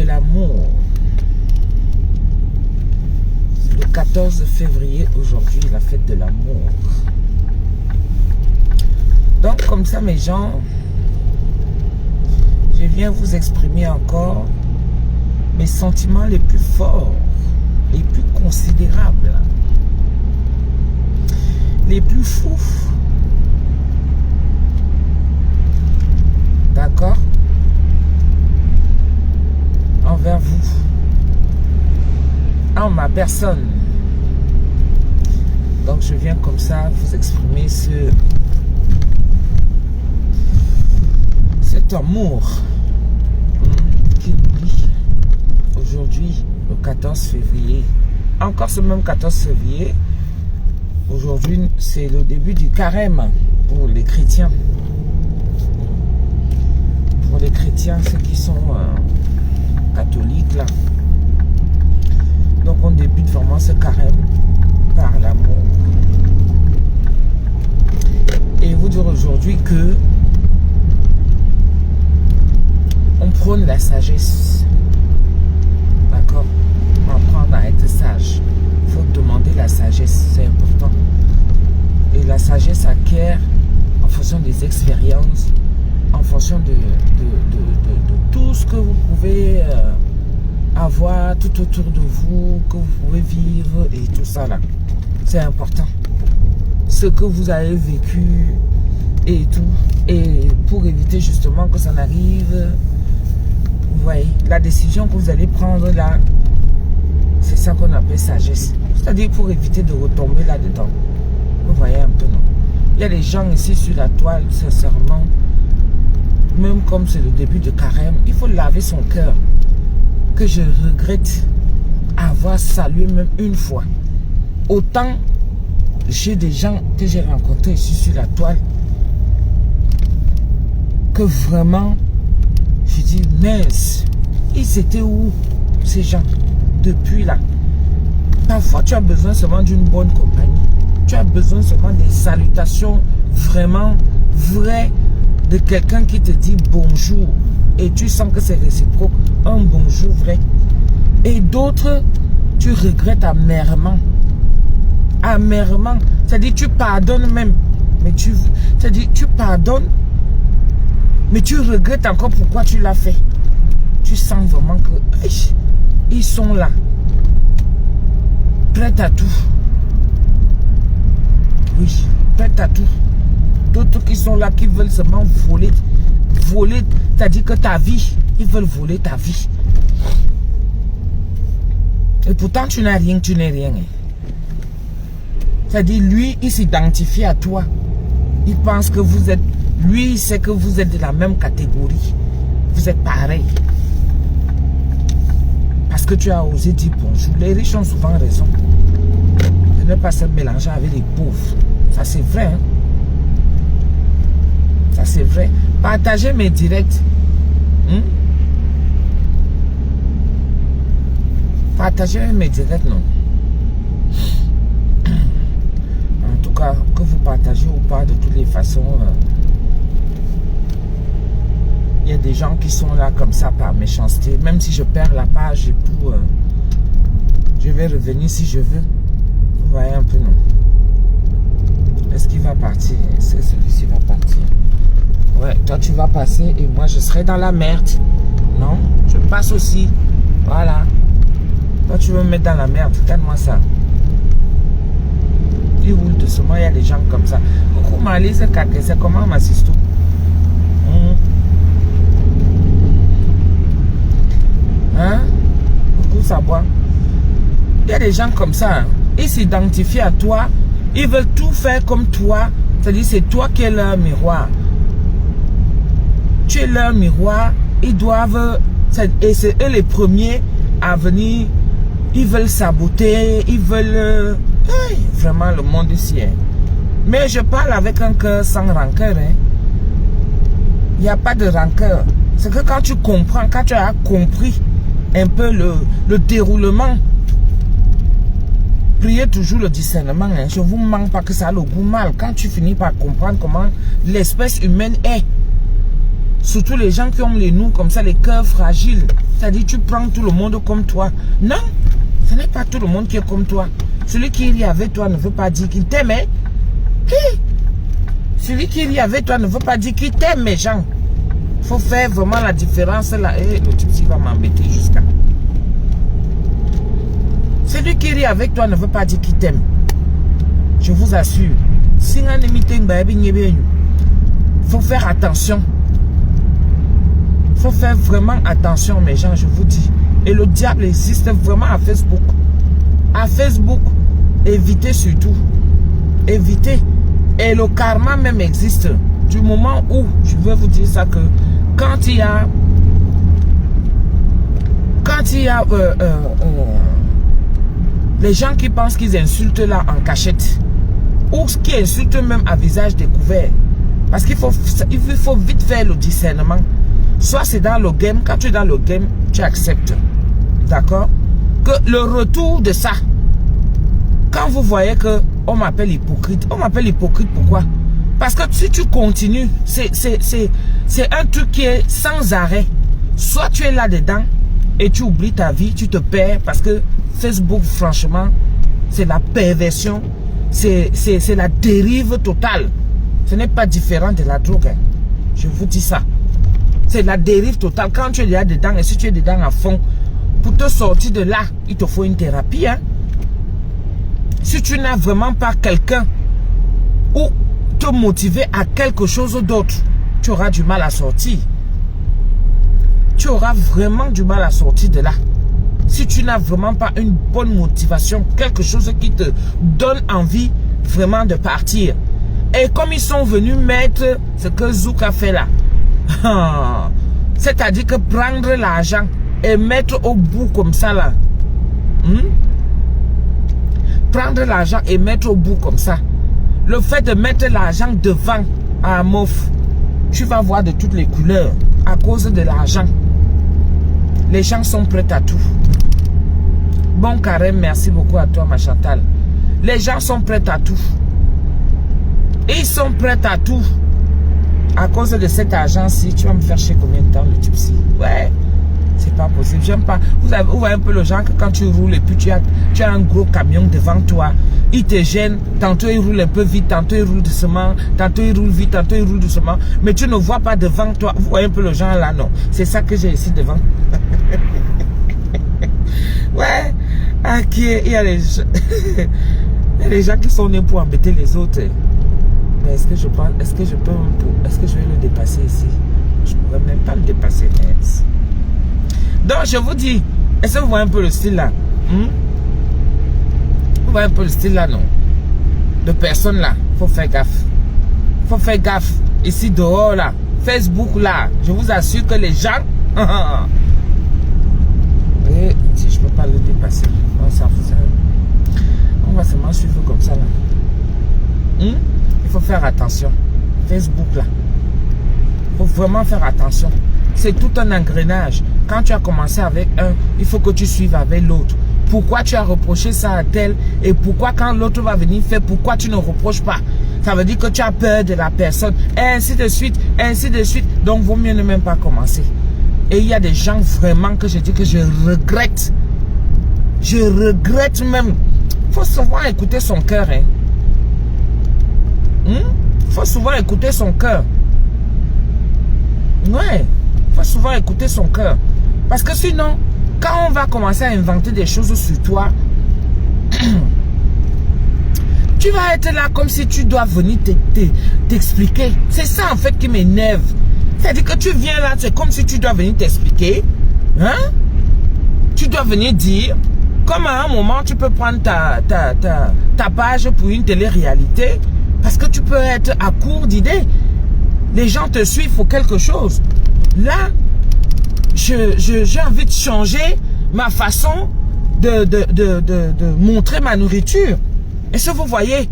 l'amour. Le 14 février, aujourd'hui, la fête de l'amour. Donc, comme ça, mes gens, je viens vous exprimer encore mes sentiments les plus forts, les plus considérables, les plus fous. D'accord? Envers vous. En ma personne. Donc je viens comme ça vous exprimer cet amour qui nous lie aujourd'hui, le 14 février. Encore ce même 14 février, aujourd'hui c'est le début du carême pour les chrétiens. Pour les chrétiens, ceux qui sont catholiques là. Donc on débute vraiment ce carême par l'amour. Et vous dire aujourd'hui que on prône la sagesse. D'accord? On apprend à être sage. Il faut demander la sagesse, c'est important. Et la sagesse acquiert en fonction des expériences, en fonction de tout ce que vous pouvez avoir tout autour de vous, que vous pouvez vivre et tout ça là. C'est important. Ce que vous avez vécu et tout. Et pour éviter justement que ça n'arrive, vous voyez, la décision que vous allez prendre là, c'est ça qu'on appelle sagesse. C'est-à-dire pour éviter de retomber là-dedans. Vous voyez un peu, non? Il y a des gens ici sur la toile, sincèrement, même comme c'est le début de carême, il faut laver son cœur. Que je regrette avoir salué même une fois. Autant j'ai des gens que j'ai rencontrés ici sur la toile que vraiment je dis mince, ils étaient où ces gens depuis là? Parfois tu as besoin seulement d'une bonne compagnie, tu as besoin seulement des salutations vraiment vraies de quelqu'un qui te dit bonjour et tu sens que c'est réciproque, un bonjour vrai. Et d'autres, tu regrettes amèrement. Amèrement. C'est-à-dire tu pardonnes même. Mais c'est-à-dire tu pardonnes, mais tu regrettes encore pourquoi tu l'as fait. Tu sens vraiment que ils sont là. Prêts à tout. Oui, prêts à tout. D'autres qui sont là, qui veulent seulement voler. Voler, c'est-à-dire que ta vie, ils veulent voler ta vie. Et pourtant, tu n'as rien, tu n'es rien. C'est-à-dire, lui, il s'identifie à toi. Il pense que vous êtes, lui, il sait que vous êtes de la même catégorie. Vous êtes pareil. Parce que tu as osé dire bonjour. Les riches ont souvent raison. De ne pas se mélanger avec les pauvres. Ça, c'est vrai, hein? Ça c'est vrai. Partagez mes directs. Partagez mes directs, non. En tout cas, que vous partagez ou pas, de toutes les façons, il y a des gens qui sont là comme ça par méchanceté. Même si je perds la page et tout, je vais revenir si je veux. Vous voyez un peu, non. Est-ce qu'il va partir? Est-ce que celui-ci va partir? Ouais, toi tu vas passer et moi je serai dans la merde. Non, je passe aussi. Voilà. Toi tu veux me mettre dans la merde, regarde-moi ça. Il roule doucement, il y a des gens comme ça. Coucou Malise, c'est comment ma sister? Hein? Coucou Sabouin. Il y a des gens comme ça. Hein? Ils s'identifient à toi. Ils veulent tout faire comme toi. C'est-à-dire c'est toi qui es leur miroir. Tu es leur miroir, ils doivent, et c'est eux les premiers à venir, ils veulent saboter, ils veulent, vraiment le monde ici. Hein. Mais je parle avec un cœur sans rancœur. Hein. Il n'y a pas de rancœur. C'est que quand tu comprends, quand tu as compris un peu le déroulement, priez toujours le discernement. Hein. Je ne vous manque pas que ça a le goût mal. Quand tu finis par comprendre comment l'espèce humaine est, Surtout les gens qui ont les noms comme ça, les cœurs fragiles. C'est-à-dire tu prends tout le monde comme toi. Non, ce n'est pas tout le monde qui est comme toi. Celui qui rit avec toi ne veut pas dire qu'il t'aime. Hein? Celui qui rit avec toi ne veut pas dire qu'il t'aime, mes gens. Il faut faire vraiment la différence là. Et le type va m'embêter jusqu'à. Celui qui rit avec toi ne veut pas dire qu'il t'aime. Je vous assure. Si on a il faut faire attention. Il faut faire vraiment attention, mes gens, je vous dis. Et le diable existe vraiment à Facebook. À Facebook, évitez surtout. Évitez. Et le karma même existe. Du moment où, je veux vous dire ça, que quand il y a les gens qui pensent qu'ils insultent là en cachette, ou qui insultent même à visage découvert, parce qu'il faut vite faire le discernement. Soit c'est dans le game, quand tu es dans le game, tu acceptes. D'accord? Que le retour de ça, quand vous voyez que on m'appelle hypocrite, pourquoi? Parce que si tu continues, c'est un truc qui est sans arrêt. Soit tu es là-dedans et tu oublies ta vie, tu te perds, parce que Facebook, franchement, c'est la perversion, c'est la dérive totale. Ce n'est pas différent de la drogue. Hein. Je vous dis ça. C'est la dérive totale. Quand tu es là-dedans et si tu es dedans à fond, pour te sortir de là, il te faut une thérapie. Hein. Si tu n'as vraiment pas quelqu'un ou te motiver à quelque chose d'autre, tu auras du mal à sortir. Tu auras vraiment du mal à sortir de là. Si tu n'as vraiment pas une bonne motivation, quelque chose qui te donne envie vraiment de partir. Et comme ils sont venus mettre ce que Zouk a fait là, c'est-à-dire que prendre l'argent et mettre au bout comme ça là, prendre l'argent et mettre au bout comme ça, le fait de mettre l'argent devant à Mof, tu vas voir de toutes les couleurs à cause de l'argent. Les gens sont prêts à tout. Bon carême, merci beaucoup à toi ma Chantal. Les gens sont prêts à tout. Ils sont prêts à tout. À cause de cet argent-ci, tu vas me faire chier combien de temps le type-ci? Ouais, c'est pas possible. J'aime pas. Vous voyez un peu le genre que quand tu roules et puis tu as un gros camion devant toi, il te gêne. Tantôt il roule un peu vite, tantôt il roule doucement, tantôt il roule vite, tantôt il roule doucement. Mais tu ne vois pas devant toi. Vous voyez un peu le genre là, non? C'est ça que j'ai ici devant. Ouais, ok, il y a les gens qui sont nés pour embêter les autres. Mais est-ce que je vais le dépasser ici? Je ne pourrais même pas le dépasser. Donc je vous dis, est-ce que vous voyez un peu le style là? Vous voyez un peu le style là, non? De personnes là, faut faire gaffe. Faut faire gaffe. Ici dehors là, Facebook là, je vous assure que les gens... Et si je ne peux pas le dépasser, on va seulement suivre comme ça là. Il faut faire attention. Facebook là, il faut vraiment faire attention. C'est tout un engrenage. Quand tu as commencé avec un, il faut que tu suives avec l'autre. Pourquoi tu as reproché ça à tel? Et pourquoi quand l'autre va venir faire, pourquoi tu ne reproches pas? Ça veut dire que tu as peur de la personne. Et ainsi de suite, ainsi de suite. Donc, vaut mieux ne même pas commencer. Et il y a des gens vraiment que je dis que je regrette. Je regrette même. Il faut souvent écouter son cœur. Hein. Il faut souvent écouter son cœur. Ouais. Il faut souvent écouter son cœur. Parce que sinon, quand on va commencer à inventer des choses sur toi, tu vas être là comme si tu dois venir t'expliquer. C'est ça en fait qui m'énerve. C'est-à-dire que tu viens là, c'est comme si tu dois venir t'expliquer. Hein? Tu dois venir dire, comme à un moment, tu peux prendre ta page pour une télé-réalité, parce que tu peux être à court d'idées. Les gens te suivent pour quelque chose. Là, j'ai envie de changer ma façon de montrer ma nourriture. Est-ce que vous voyez?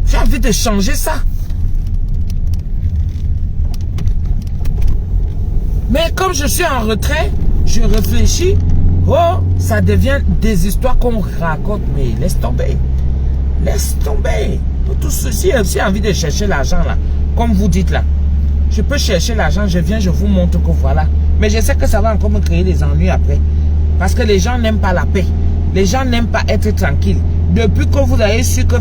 J'ai envie de changer ça. Mais comme je suis en retrait, je réfléchis. Oh, ça devient des histoires qu'on raconte. Mais laisse tomber. Laisse tomber. Pour tout ceci, j'ai aussi envie de chercher l'argent là. Comme vous dites là. Je peux chercher l'argent, je viens, je vous montre que voilà. Mais je sais que ça va encore me créer des ennuis après. Parce que les gens n'aiment pas la paix. Les gens n'aiment pas être tranquilles. Depuis que vous avez su que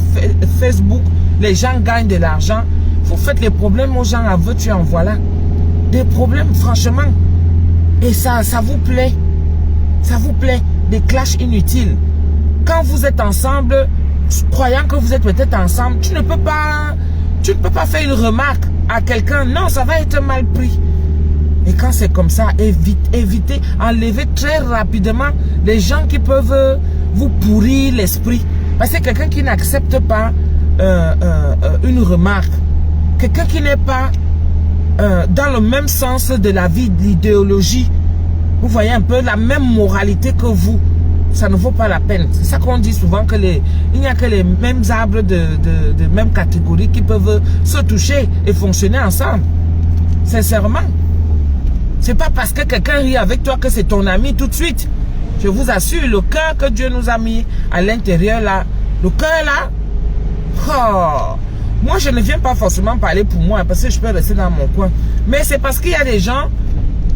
Facebook, les gens gagnent de l'argent, vous faites les problèmes aux gens, en veux-tu en voilà. Des problèmes, franchement. Et ça vous plaît. Ça vous plaît. Des clashs inutiles. Quand vous êtes ensemble, croyant que vous êtes peut-être ensemble, tu ne peux pas faire une remarque à quelqu'un. Non, ça va être mal pris. Et quand c'est comme ça, évitez, enlevez très rapidement les gens qui peuvent vous pourrir l'esprit. Parce que quelqu'un qui n'accepte pas une remarque, quelqu'un qui n'est pas dans le même sens de la vie, de l'idéologie, vous voyez un peu la même moralité que vous, ça ne vaut pas la peine. C'est ça qu'on dit souvent, que il n'y a que les mêmes arbres de même catégorie qui peuvent se toucher et fonctionner ensemble. Sincèrement. C'est pas parce que quelqu'un rit avec toi que c'est ton ami tout de suite. Je vous assure, le cœur que Dieu nous a mis à l'intérieur là, le cœur là, oh, moi je ne viens pas forcément parler pour moi parce que je peux rester dans mon coin. Mais c'est parce qu'il y a des gens,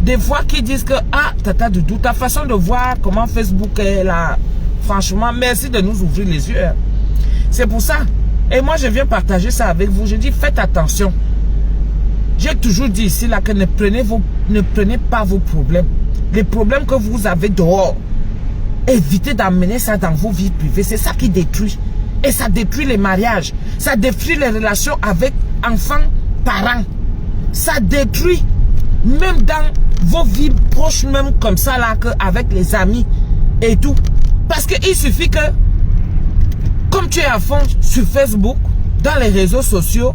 des fois qui disent que, ah, Tata Doudou, ta façon de voir comment Facebook est là, franchement, merci de nous ouvrir les yeux. C'est pour ça. Et moi je viens partager ça avec vous. Je dis, faites attention. J'ai toujours dit ici là que ne prenez pas vos problèmes. Les problèmes que vous avez dehors, évitez d'amener ça dans vos vies privées. C'est ça qui détruit. Et ça détruit les mariages. Ça détruit les relations avec enfants, parents. Ça détruit même dans vos vies proches, même comme ça là, avec les amis et tout. Parce qu'il suffit que, comme tu es à fond sur Facebook, dans les réseaux sociaux,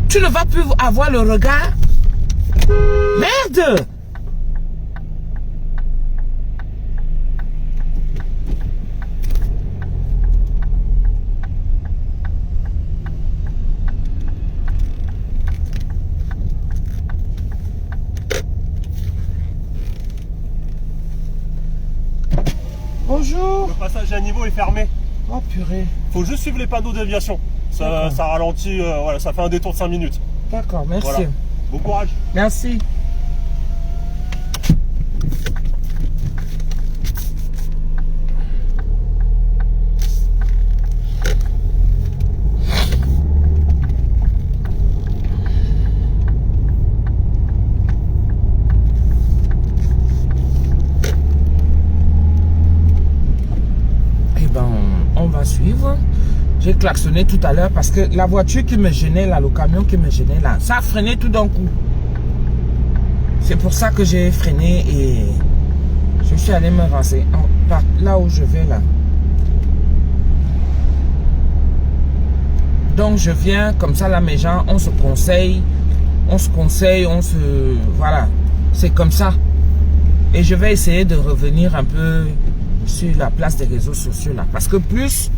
tu ne vas plus avoir le regard. Merde! Bonjour. Le passage à niveau est fermé. Oh purée. Faut juste suivre les panneaux d'aviation. Ça ralentit, voilà, ça fait un détour de 5 minutes. D'accord, merci. Voilà. Bon courage. Merci. Eh ben, on va suivre. J'ai klaxonné tout à l'heure parce que la voiture qui me gênait là, le camion qui me gênait là, ça a freiné tout d'un coup. C'est pour ça que j'ai freiné et je suis allé me renseigner. Là où je vais là. Donc je viens comme ça là, mes gens, on se conseille. Voilà. C'est comme ça. Et je vais essayer de revenir un peu sur la place des réseaux sociaux là. Parce que plus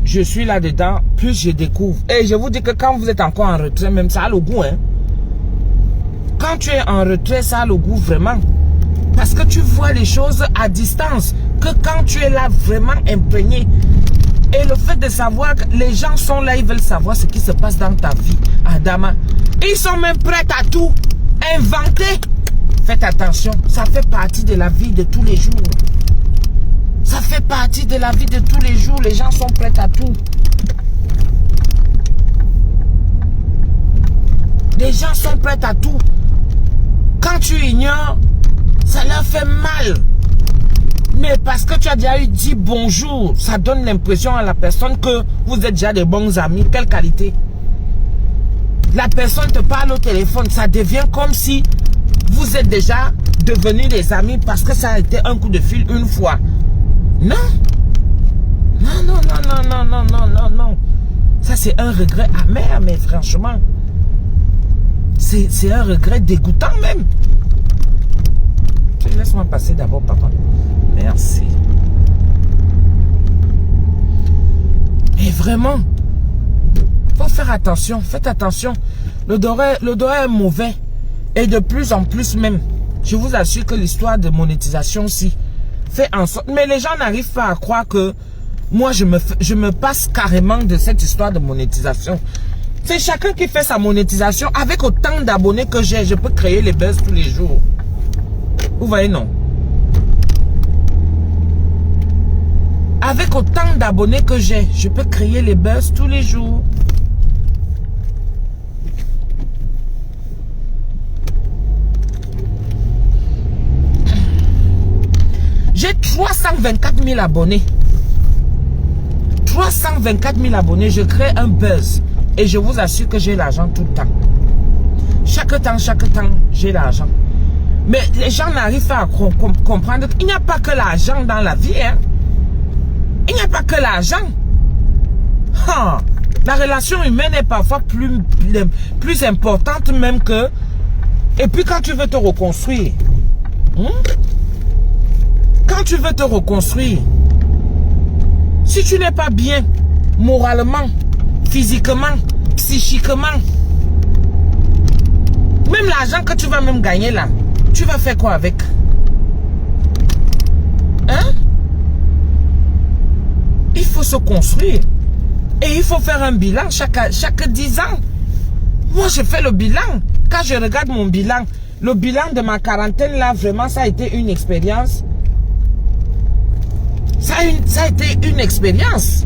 je suis là-dedans, plus je découvre. Et je vous dis que quand vous êtes encore en retrait, même ça a le goût, hein. Quand tu es en retrait, ça a le goût vraiment. Parce que tu vois les choses à distance. Que quand tu es là vraiment imprégné. Et le fait de savoir que les gens sont là, ils veulent savoir ce qui se passe dans ta vie, Adama. Ils sont même prêts à tout inventer. Faites attention, ça fait partie de la vie de tous les jours. Ça fait partie de la vie de tous les jours. Les gens sont prêts à tout. Les gens sont prêts à tout. Quand tu ignores, ça leur fait mal. Mais parce que tu as déjà eu dit bonjour, ça donne l'impression à la personne que vous êtes déjà des bons amis. Quelle qualité? La personne te parle au téléphone, ça devient comme si vous êtes déjà devenus des amis parce que ça a été un coup de fil une fois. Non. Non, non, non, non, non, non, non, non, non. Ça, c'est un regret amer, mais franchement, c'est un regret dégoûtant même. Laisse-moi passer d'abord, papa. Merci. Et vraiment, faut faire attention. Faites attention. Le doré est mauvais. Et de plus en plus même. Je vous assure que l'histoire de monétisation aussi fait en sorte. Mais les gens n'arrivent pas à croire que moi je me passe carrément de cette histoire de monétisation. C'est chacun qui fait sa monétisation. Avec autant d'abonnés que j'ai, je peux créer les buzz tous les jours. Vous voyez, non? Avec autant d'abonnés que j'ai, je peux créer les buzz tous les jours. J'ai 324 000 abonnés. 324 000 abonnés, je crée un buzz. Et je vous assure que j'ai l'argent tout le temps. Chaque temps, j'ai l'argent. Mais les gens n'arrivent pas à comprendre qu'il n'y a pas que l'argent dans la vie. Hein. Il n'y a pas que l'argent. La relation humaine est parfois plus importante même que... Et puis quand tu veux te reconstruire... Quand tu veux te reconstruire... Si tu n'es pas bien, moralement, physiquement, psychiquement, même l'argent que tu vas même gagner là, tu vas faire quoi avec? Hein? Il faut se construire. Et il faut faire un bilan chaque 10 ans. Moi, je fais le bilan. Quand je regarde mon bilan, le bilan de ma quarantaine là, vraiment, ça a été une expérience. Ça a été une expérience.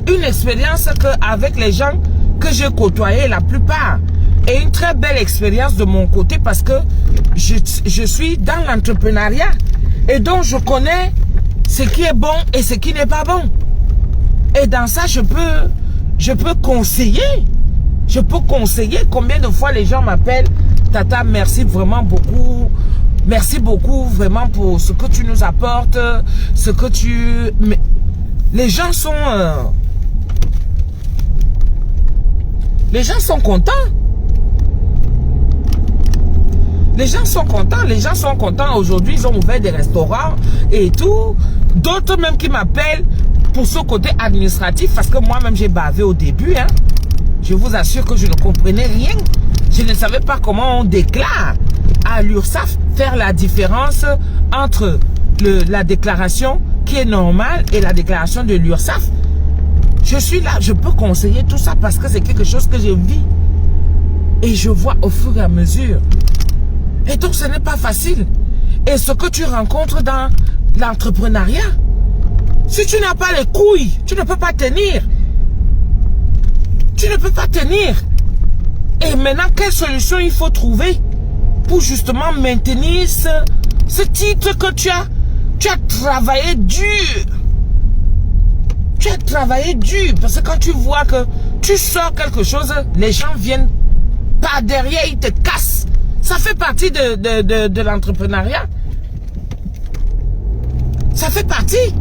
Une expérience avec les gens que j'ai côtoyés la plupart. Et une très belle expérience de mon côté parce que je suis dans l'entrepreneuriat. Et donc je connais ce qui est bon et ce qui n'est pas bon. Et dans ça, je peux conseiller. Je peux conseiller. Combien de fois les gens m'appellent, Tata, merci vraiment beaucoup. Merci beaucoup vraiment pour ce que tu nous apportes, ce que tu... Mais les gens sont... Les gens sont contents. Les gens sont contents. Les gens sont contents. Aujourd'hui, ils ont ouvert des restaurants et tout. D'autres même qui m'appellent pour ce côté administratif parce que moi-même j'ai bavé au début. Hein. Je vous assure que je ne comprenais rien. Je ne savais pas comment on déclare à l'URSSAF, faire la différence entre la déclaration qui est normale et la déclaration de l'URSSAF. Je suis là, je peux conseiller tout ça parce que c'est quelque chose que je vis. Et je vois au fur et à mesure. Et donc ce n'est pas facile. Et ce que tu rencontres dans l'entrepreneuriat, si tu n'as pas les couilles, tu ne peux pas tenir. Tu ne peux pas tenir. Et maintenant, quelle solution il faut trouver pour justement maintenir ce titre que tu as travaillé dur. Tu as travaillé dur. Parce que quand tu vois que tu sors quelque chose, les gens viennent par derrière, ils te cassent. Ça fait partie de l'entrepreneuriat. Ça fait partie.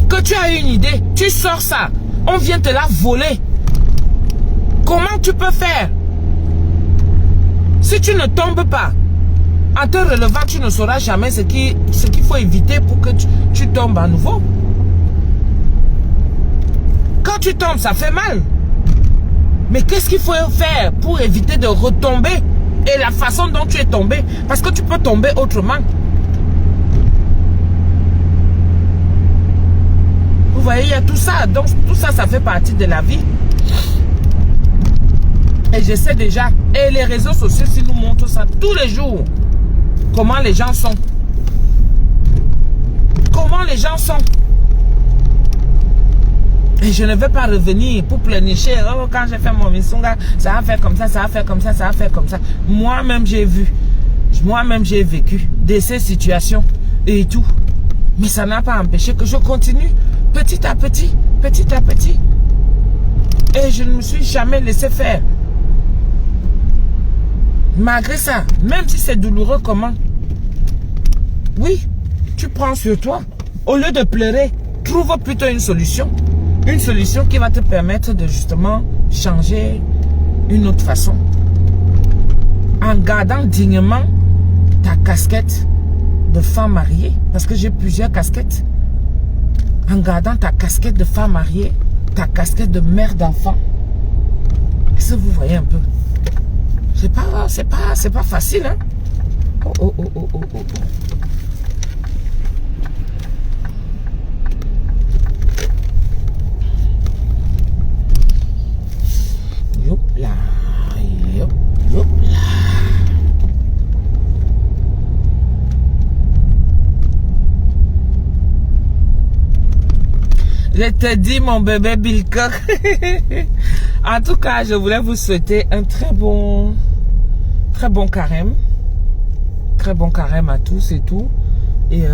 Que tu as une idée, tu sors ça, on vient te la voler. Comment tu peux faire? Si tu ne tombes pas, en te relevant, tu ne sauras jamais ce qu'il faut éviter pour que tu tombes à nouveau. Quand tu tombes, ça fait mal. Mais qu'est-ce qu'il faut faire pour éviter de retomber? Et la façon dont tu es tombé, parce que tu peux tomber autrement. Vous voyez, il y a tout ça. Donc tout ça, ça fait partie de la vie. Et je sais déjà. Et les réseaux sociaux, ils nous montrent ça tous les jours. Comment les gens sont. Comment les gens sont. Et je ne vais pas revenir pour pleurnicher. Oh, quand j'ai fait mon missunga, ça a fait comme ça, ça a fait comme ça, ça a fait comme ça. Moi-même, j'ai vu. Moi-même, j'ai vécu de ces situations et tout. Mais ça n'a pas empêché que je continue petit à petit, petit à petit. Et je ne me suis jamais laissé faire. Malgré ça, même si c'est douloureux, comment? Oui, tu prends sur toi. Au lieu de pleurer, trouve plutôt une solution. Une solution qui va te permettre de justement changer une autre façon. En gardant dignement ta casquette de femme mariée. Parce que j'ai plusieurs casquettes. En gardant ta casquette de femme mariée, ta casquette de mère d'enfant. Est-ce que vous voyez un peu? C'est pas facile, hein? Oh. Je te dis, mon bébé Bilcock. En tout cas, je voulais vous souhaiter un très bon carême. Très bon carême à tous et tout. Et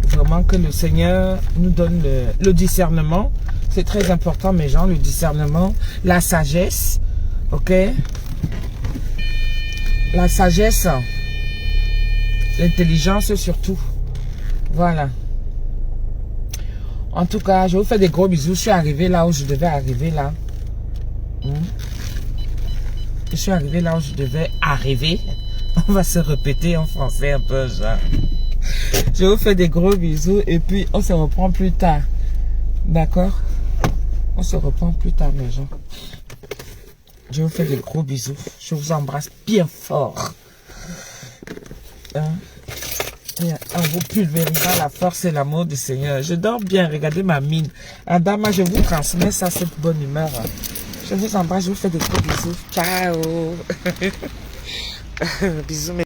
vraiment que le Seigneur nous donne le discernement. C'est très important, mes gens, le discernement, la sagesse. Ok? La sagesse, l'intelligence surtout. Voilà. En tout cas, je vous fais des gros bisous. Je suis arrivé là où je devais arriver là. Je suis arrivé là où je devais arriver. On va se répéter en français un peu, genre. Je vous fais des gros bisous et puis on se reprend plus tard. D'accord? On se reprend plus tard, mes gens. Je vous fais des gros bisous. Je vous embrasse bien fort. Hein? Et on vous pulvérisera la force et l'amour du Seigneur. Je dors bien. Regardez ma mine. Adama, je vous transmets ça, cette bonne humeur. Je vous embrasse. Je vous fais des gros bisous. Ciao. Bisous, mes